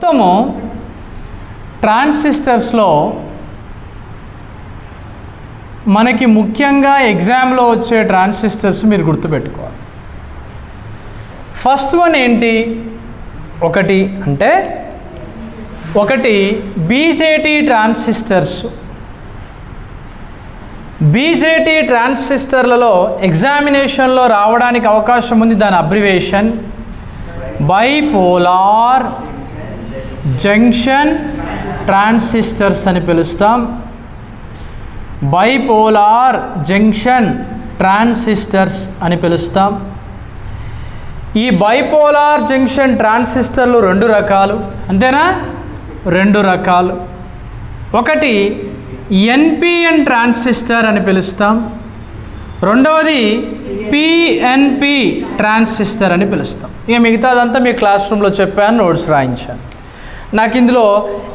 మొత్తము ట్రాన్సిస్టర్స్లో మనకి ముఖ్యంగా ఎగ్జామ్లో వచ్చే ట్రాన్సిస్టర్స్ మీరు గుర్తుపెట్టుకోవాలి. ఫస్ట్ వన్ ఏంటి? ఒకటి బీజేటీ ట్రాన్సిస్టర్స్. బీజేటీ ట్రాన్సిస్టర్లలో ఎగ్జామినేషన్లో రావడానికి అవకాశం ఉంది. దాని అబ్రివేషన్ బైపోలార్ జంక్షన్ ట్రాన్సిస్టర్స్ అని పిలుస్తాం. బైపోలార్ జంక్షన్ ట్రాన్సిస్టర్స్ అని పిలుస్తాం. ఈ బైపోలార్ జంక్షన్ ట్రాన్సిస్టర్లు రెండు రకాలు, అంతేనా? రెండు రకాలు. ఒకటి ఎన్పిఎన్ ట్రాన్సిస్టర్ అని పిలుస్తాం, రెండవది పిఎన్పి ట్రాన్సిస్టర్ అని పిలుస్తాం. ఇక మిగతాదంతా మీ క్లాస్ రూమ్లో చెప్పాను, నోట్స్ రాయించాను. నాకు ఇందులో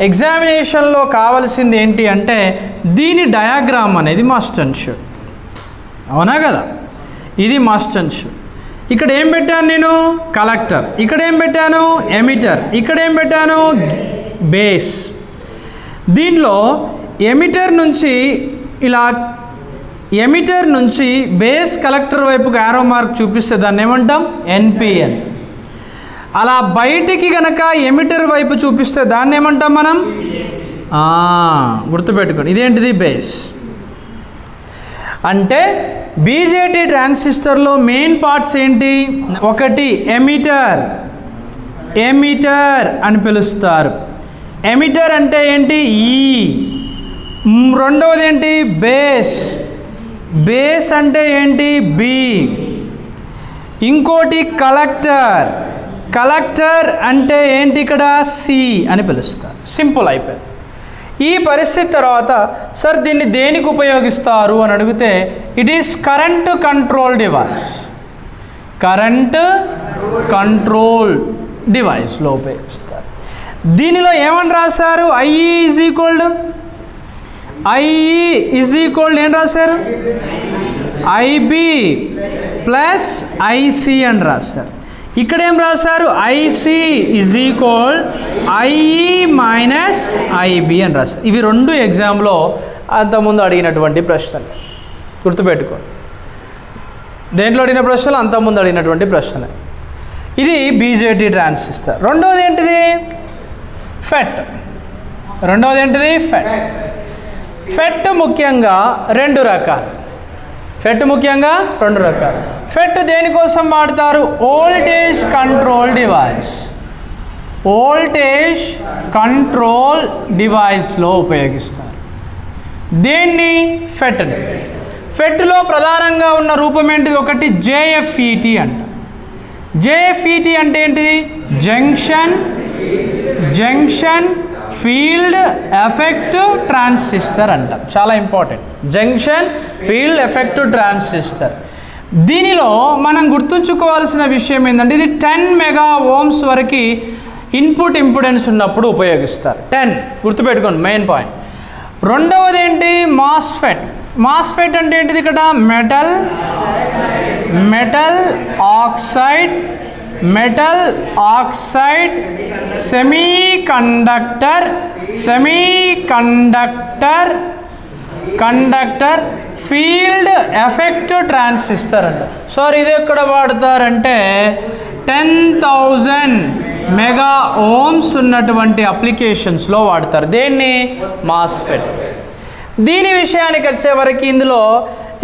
ఎగ్జామినేషన్లో కావాల్సింది ఏంటి అంటే దీని డయాగ్రామ్ అనేది మస్ట్ అండ్ షుడ్. అవునా కదా? ఇది మస్ట్ అండ్ షుడ్. ఇక్కడ ఏం పెట్టాను నేను? కలెక్టర్. ఇక్కడ ఏం పెట్టాను? ఎమిటర్. ఇక్కడ ఏం పెట్టాను? బేస్. దీనిలో ఎమిటర్ నుంచి బేస్ కలెక్టర్ వైపుకి యారో మార్క్ చూపిస్తే దాన్ని ఏమంటాం? ఎన్పిఎన్. అలా బయటికి కనుక ఎమిటర్ వైపు చూపిస్తే దాన్ని ఏమంటాం మనం? గుర్తుపెట్టుకోండి, ఇదేంటిది? బేస్. అంటే బీజేటీ ట్రాన్సిస్టర్లో మెయిన్ పార్ట్స్ ఏంటి? ఒకటి ఎమిటర్ అని పిలుస్తారు. ఎమిటర్ అంటే ఏంటి? ఈ. రెండవది ఏంటి? బేస్ అంటే ఏంటి? బి. ఇంకోటి కలెక్టర్ అంటే ఏంటి? ఇక్కడ సి అని పిలుస్తారు. సింపుల్ అయిపోయింది. ఈ పరిస్థితి తర్వాత సార్ దీన్ని దేనికి ఉపయోగిస్తారు అని అడిగితే ఇట్ ఈస్ కరెంట్ కంట్రోల్ డివైస్లో ఉపయోగిస్తారు. దీనిలో ఏమని రాశారు? ఐఈ ఈజ్ ఈక్వల్ ఏం రాశారు? ఐబి ప్లస్ ఐసి అని రాశారు. ఇక్కడ ఏం రాశారు? IC is equal IE minus IB అని రాశారు. ఇవి రెండు ఎగ్జామ్లో అంతకుముందు అడిగినటువంటి ప్రశ్నలు, గుర్తుపెట్టుకోండి. దేంట్లో అడిగిన ప్రశ్నలు? అంతకుముందు అడిగినటువంటి ప్రశ్నలే. ఇది బీజేటీ ట్రాన్సిస్టర్. రెండవది ఏంటిది? ఫెట్. ఫెట్ ముఖ్యంగా రెండు రకాలు. ఫెట్ దేనికోసం వాడతారు? వోల్టేజ్ కంట్రోల్ డివైస్లో ఉపయోగిస్తారు. దేన్ని? ఫెట్లో ప్రధానంగా ఉన్న రూపం ఏంటిది? ఒకటి జేఎఫ్ఈటి అంట. జేఎఫ్ఈటి అంటే ఏంటిది? జంక్షన్ ఫీల్డ్ ఎఫెక్టివ్ ట్రాన్సిస్టర్ అంటాం. చాలా important. Junction field effective transistor. దీనిలో మనం గుర్తుంచుకోవాల్సిన విషయం ఏంటంటే ఇది 10 మెగా ఓమ్స్ వరకు ఇన్పుట్ ఇంపిడెన్స్ ఉన్నప్పుడు ఉపయోగిస్తారు. 10 గుర్తుపెట్టుకోండి, మెయిన్ పాయింట్. రెండవది ఏంటి? మాస్ఫెట్ అంటే ఏంటిది? ఇక్కడ metal oxide semiconductor field effective transistor అంట. సార్ ఇది ఎక్కడ వాడతారంటే 10,000 మెగా ఓమ్స్ ఉన్నటువంటి అప్లికేషన్స్లో వాడతారు. దేన్ని? మాస్ఫెట్. దీని విషయానికి వచ్చేవరకు ఇందులో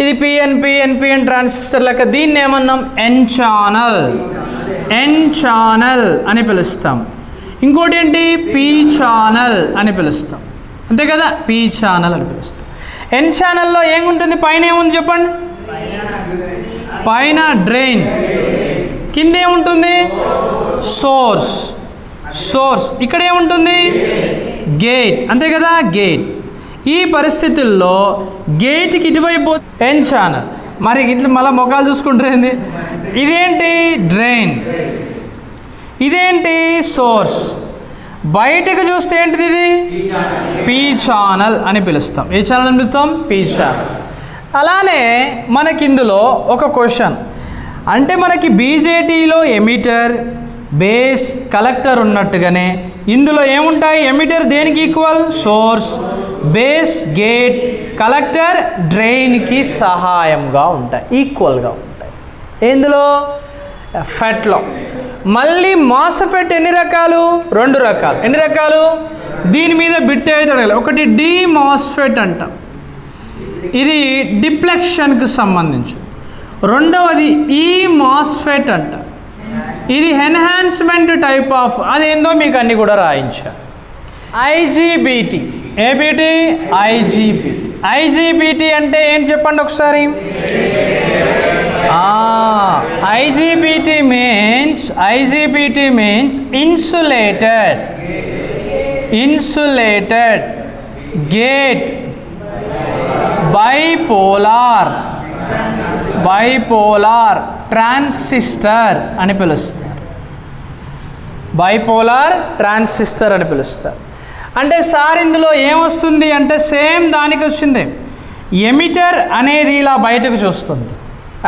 ఇది ఎన్పిఎన్ ట్రాన్సిస్టర్ లెక్క. దీన్ని ఏమన్నాం? ఎన్ ఛానల్ అని పిలుస్తాం. ఇంకోటి ఏంటి? పి ఛానల్ అని పిలుస్తాం. అంతే కదా? పి ఛానల్ అని పిలుస్తాం. ఎన్ ఛానల్లో ఏముంటుంది? పైన ఏముంది చెప్పండి? పైన డ్రైన్, కింద ఏముంటుంది? సోర్స్. ఇక్కడ ఏముంటుంది? గేట్. అంతే కదా? గేట్. ఈ పరిస్థితుల్లో గేట్కి ఇటువైపు ఎన్ ఛానల్. మరి ఇట్లా మళ్ళీ మొఖాలు చూసుకుంటారేంది? ఇదేంటి? డ్రైన్. ఇదేంటి? సోర్స్. బయటకు చూస్తే ఏంటిది? ఇది పి ఛానల్ అని పిలుస్తాం. ఏ ఛానల్ అని పిలుస్తాం? P channel. అలానే మనకి ఇందులో ఒక క్వశ్చన్ అంటే మనకి బీజేటీలో ఎమిటర్, బేస్, కలెక్టర్ ఉన్నట్టుగానే ఇందులో ఏముంటాయి? ఎమిటర్ దేనికి equal? Source, base, gate, collector, డ్రైన్కి సహాయంగా ఉంటాయి, ఈక్వల్గా ఉంటాయి. ఇందులో ఫెట్లో. మళ్ళీ మాస్ఫెట్ ఎన్ని రకాలు? 2 రకాలు. ఎన్ని రకాలు? దీని మీద బిట్ అయితే అడగాలి. ఒకటి డి మాస్ఫెట్ అంటాం, ఇది డిప్లెక్షన్కి సంబంధించి. రెండవది ఈ మాస్ఫెట్ అంట, ఇది ఎన్హాన్స్మెంట్ టైప్ ఆఫ్, అదేందో మీకు అన్నీ కూడా రాయించా. ఐజీబీటీ. ఏబీటీ? ఐజీబీటీ. ఐజీబీటీ అంటే ఏంటి చెప్పండి ఒకసారి. IGBT means insulated gate bipolar transistor అని పిలుస్తారు. బైపోలార్ ట్రాన్సిస్టర్ అని పిలుస్తారు. అంటే సార్ ఇందులో ఏమొస్తుంది అంటే సేమ్ దానికి వచ్చింది. ఎమిటర్ అనేది ఇలా బయటకు చూస్తుంది,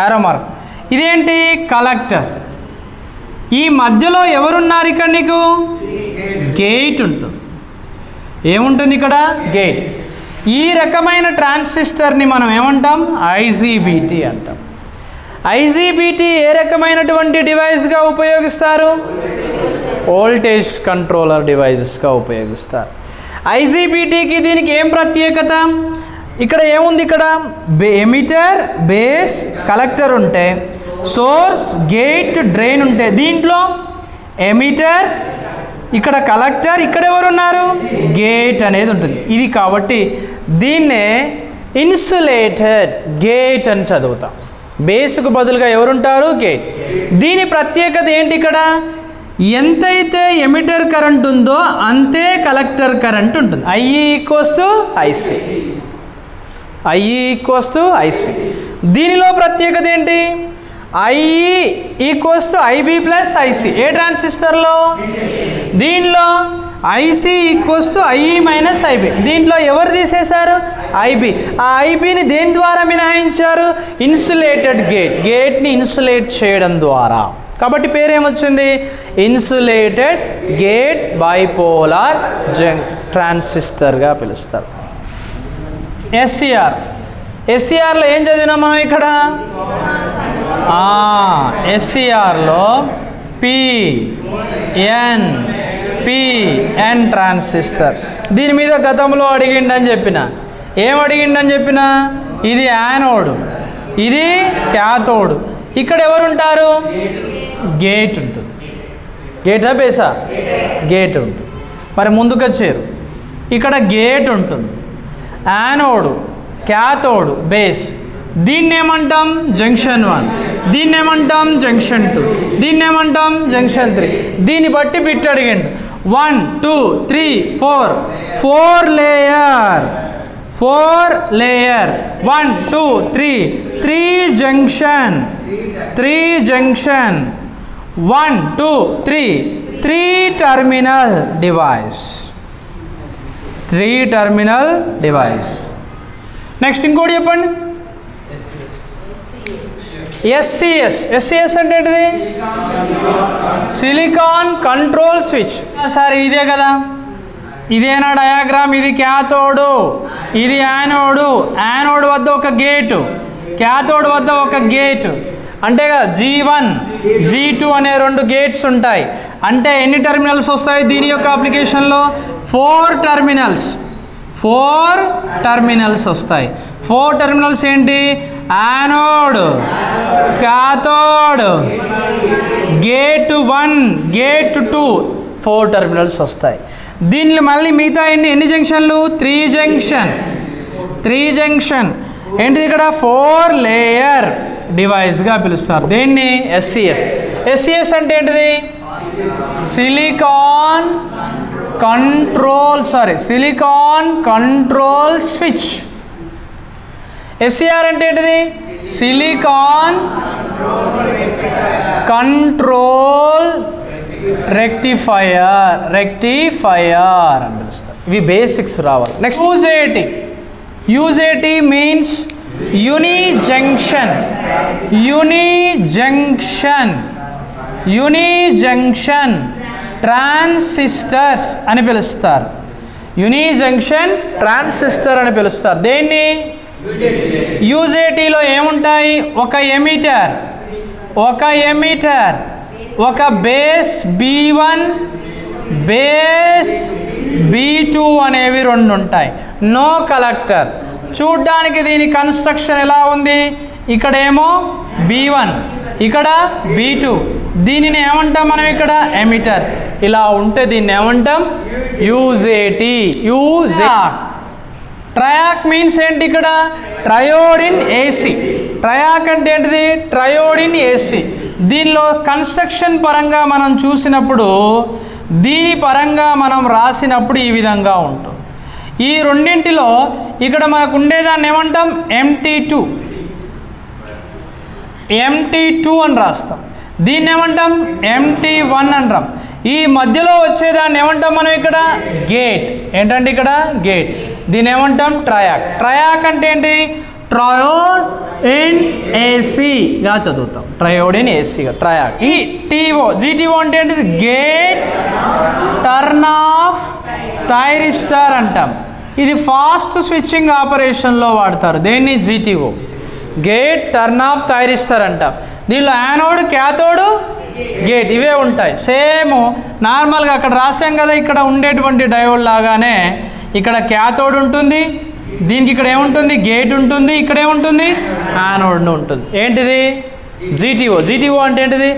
ఆరో మార్క్. ఇదేంటి? కలెక్టర్. ఈ మధ్యలో ఎవరున్నారు ఇక్కడ? నీకు గేట్ ఉంటుంది. ఏముంటుంది ఇక్కడ? గేట్. ఈ రకమైన ట్రాన్సిస్టర్ని మనం ఏమంటాం? ఐజీబీటీ అంటాం. ఐజీబీటీ ఏ రకమైనటువంటి డివైస్గా ఉపయోగిస్తారు? వోల్టేజ్ కంట్రోలర్ డివైజెస్గా ఉపయోగిస్తారు. ఐజీబీటీకి దీనికి ఏం ప్రత్యేకత? ఇక్కడ ఏముంది? ఇక్కడ ఎమిటర్, బేస్, కలెక్టర్ ఉంటే, సోర్స్, గేట్, డ్రైన్ ఉంటే, దీంట్లో ఎమిటర్, ఇక్కడ కలెక్టర్, ఇక్కడ ఎవరున్నారు? గేట్ అనేది ఉంటుంది. ఇది కాబట్టి దీన్నే ఇన్సులేటెడ్ గేట్ అని చదువుతాం. బేస్కు బదులుగా ఎవరుంటారు? గేట్. దీని ప్రత్యేకత ఏంటి? ఇక్కడ ఎంతైతే ఎమిటర్ కరెంట్ ఉందో అంతే కలెక్టర్ కరెంట్ ఉంటుంది. I=IC. దీనిలో ప్రత్యేకత ఏంటి? I=IB + IC. ఏ ట్రాన్సిస్టర్లో? దీనిలో IC=IE - IB. దీంట్లో ఎవరు తీసేశారు? IB. ఆ IBని దేని ద్వారా మినహాయించారు? ఇన్సులేటెడ్ గేట్ని ఇన్సులేట్ చేయడం ద్వారా. కాబట్టి పేరేమొచ్చింది? ఇన్సులేటెడ్ గేట్ బైపోలార్ ట్రాన్సిస్టర్గా పిలుస్తారు. ఎస్సీఆర్లో ఏం చదివినాం మనం ఇక్కడ? ఎస్సీఆర్లో పిఎన్ ట్రాన్సిస్టర్. దీని మీద గతంలో అడిగిండని చెప్పిన. ఏం అడిగిండని చెప్పిన? ఇది యానోడ్, ఇది క్యాథోడ్. ఇక్కడ ఎవరుంటారు? గేట్ ఉంటుంది. గేటా బేసా? గేట్ ఉంటుంది. మరి ముందుకు వచ్చారు. ఇక్కడ గేట్ ఉంటుంది, యానోడ్, క్యాథోడ్, బేస్. దీన్ని ఏమంటాం? జంక్షన్ 1. దీన్ని ఏమంటాం? జంక్షన్ 2. దీన్ని ఏమంటాం? జంక్షన్ 3. దీన్ని బట్టి బిట్ అడిగండి. 1 2 3 4 4 layer 1 2 3 3 junction 1 2 3 3 terminal device. Next ఇంకోటి చెప్పండి. ఎస్సిఎస్ అంటే ఏంటిది? Silicon control switch. సార్ ఇదే కదా, ఇదేనా డయాగ్రామ్? ఇది క్యాథోడు, ఇది యానోడు. యానోడ్ వద్ద ఒక గేటు, క్యాథోడ్ వద్ద ఒక గేటు. అంటే కదా G1 G2 అనే 2 గేట్స్ ఉంటాయి. అంటే ఎన్ని టర్మినల్స్ వస్తాయి దీని యొక్క అప్లికేషన్లో? 4 టర్మినల్స్ వస్తాయి. 4 టర్మినల్స్ ఏంటి? Anode, cathode, gate 1, gate 2, 4 terminals వస్తాయి. దీనిలో మళ్ళీ మిగతా ఎన్ని జంక్షన్లు? 3 జంక్షన్. ఏంటిది ఇక్కడ? 4 లేయర్ డివైస్గా పిలుస్తారు. దేన్ని? ఎస్సిఎస్ అంటే ఏంటిది? Silicon control switch. ఎస్సిఆర్ అంటే ఏంటిది? సిలికాన్ కంట్రోల్ రెక్టిఫైయర్ అని పిలుస్తారు. ఇవి బేసిక్స్ రావాలి. Next UJT means uni junction transistors అని పిలుస్తారు. యూని జంక్షన్ ట్రాన్సిస్టర్ అని పిలుస్తారు. దేన్ని? యూజేటీలో ఏముంటాయి? ఒక ఎమిటర్, ఒక బేస్ B1, బేస్ B2 అనేవి రెండు ఉంటాయి. No collector. చూడ్డానికి దీని కన్స్ట్రక్షన్ ఎలా ఉంది? ఇక్కడేమో B1, ఇక్కడ B2. దీనిని ఏమంటాం మనం? ఇక్కడ ఎమిటర్. ఇలా ఉంటే దీన్ని ఏమంటాం? యూజేటీ. ట్రయాక్ మీన్స్ ఏంటి? ఇక్కడ ట్రయోడిన్ ఏసీ. ట్రయాక్ అంటే ఏంటిది? ట్రయోడిన్ ఏసీ. దీనిలో కన్స్ట్రక్షన్ పరంగా మనం చూసినప్పుడు, దీని పరంగా మనం రాసినప్పుడు ఈ విధంగా ఉంటుంది. ఈ రెండింటిలో ఇక్కడ మనకు ఉండేదాన్ని ఏమంటాం? MT2 అని రాస్తాం. దీన్ని ఏమంటాం? MT1 అంటాం. ఈ మధ్యలో వచ్చేదాన్ని ఏమంటాం మనం? ఇక్కడ గేట్. ఏంటంటే ఇక్కడ గేట్. దీన్ని ఏమంటాం? ట్రయాక్. ట్రయాక్ అంటే ఏంటి? ట్రయోడిన్ ఏసీగా చదువుతాం. ట్రయోడిన్ ఏసీగా ట్రయాక్. ఈ GTO అంటే ఏంటిది? గేట్ టర్న్ ఆఫ్ థైరిస్టర్ అంటాం. ఇది ఫాస్ట్ స్విచ్చింగ్ ఆపరేషన్లో వాడతారు. దేన్ని? GTO, gate turn off thyristor అంటాం. దీనిలో యానోడ్, క్యాథోడ్, గేట్ ఇవే ఉంటాయి. సేమ్ నార్మల్గా అక్కడ రాసాం కదా, ఇక్కడ ఉండేటువంటి డయోడ్ లాగానే ఇక్కడ క్యాథోడ్ ఉంటుంది. దీనికి ఇక్కడ ఏముంటుంది? గేట్ ఉంటుంది. ఇక్కడ ఏముంటుంది? యానోడ్ ఉంటుంది. ఏంటిది? GTO అంటే ఏంటిది?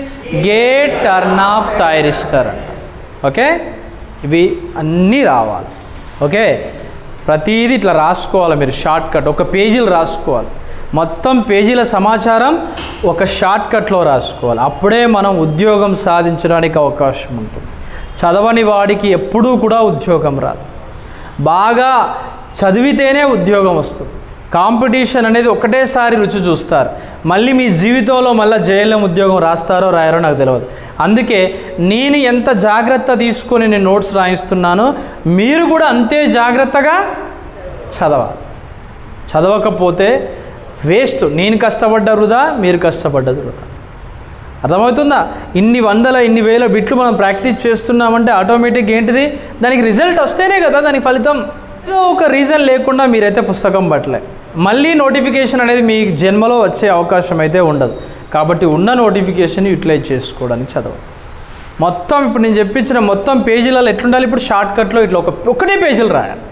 Gate turn off thyristor. Okay, ఇవి అన్నీ రావాలి. ఓకే, ప్రతిదీ ఇట్లా రాసుకోవాలి మీరు. షార్ట్ కట్ ఒక పేజీలు రాసుకోవాలి. మొత్తం పేజీల సమాచారం ఒక షార్ట్ కట్లో రాసుకోవాలి. అప్పుడే మనం ఉద్యోగం సాధించడానికి అవకాశం ఉంటుంది. చదవని వాడికి ఎప్పుడూ కూడా ఉద్యోగం రాదు. బాగా చదివితేనే ఉద్యోగం వస్తుంది. కాంపిటీషన్ అనేది ఒకటేసారి రుచి చూస్తారు. మళ్ళీ మీ జీవితంలో మళ్ళీ జేఎల్ఎం ఉద్యోగం రాస్తారో రాయారో నాకు తెలియదు. అందుకే నేను ఎంత జాగ్రత్త తీసుకొని నేను నోట్స్ రాయిస్తున్నానో మీరు కూడా అంతే జాగ్రత్తగా చదవాలి. చదవకపోతే వేస్ట్. నేను కష్టపడ్డ వృధా, మీరు కష్టపడ్డది వృధా. అర్థమవుతుందా? ఇన్ని వందల ఇన్ని వేల బిట్లు మనం ప్రాక్టీస్ చేస్తున్నామంటే ఆటోమేటిక్ ఏంటిది? దానికి రిజల్ట్ వస్తేనే కదా దానికి ఫలితం. ఏదో ఒక రీజన్ లేకుండా మీరైతే పుస్తకం పట్టలే. మళ్ళీ నోటిఫికేషన్ అనేది మీ జన్మలో వచ్చే అవకాశం అయితే ఉండదు. కాబట్టి ఉన్న నోటిఫికేషన్ యూటిలైజ్ చేసుకోవడానికి చదవాలి. మొత్తం ఇప్పుడు నేను చెప్పించిన మొత్తం పేజీలలో ఎట్లుండాలి? ఇప్పుడు షార్ట్ కట్లో ఇట్లా ఒకటే పేజీలు రాయాలి.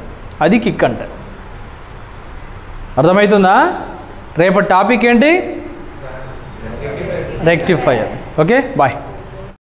అది కిక్ అంటే. అర్థమవుతుందా? రేపటి టాపిక్ ఏంటి? రెక్టిఫైయర్. Okay, bye.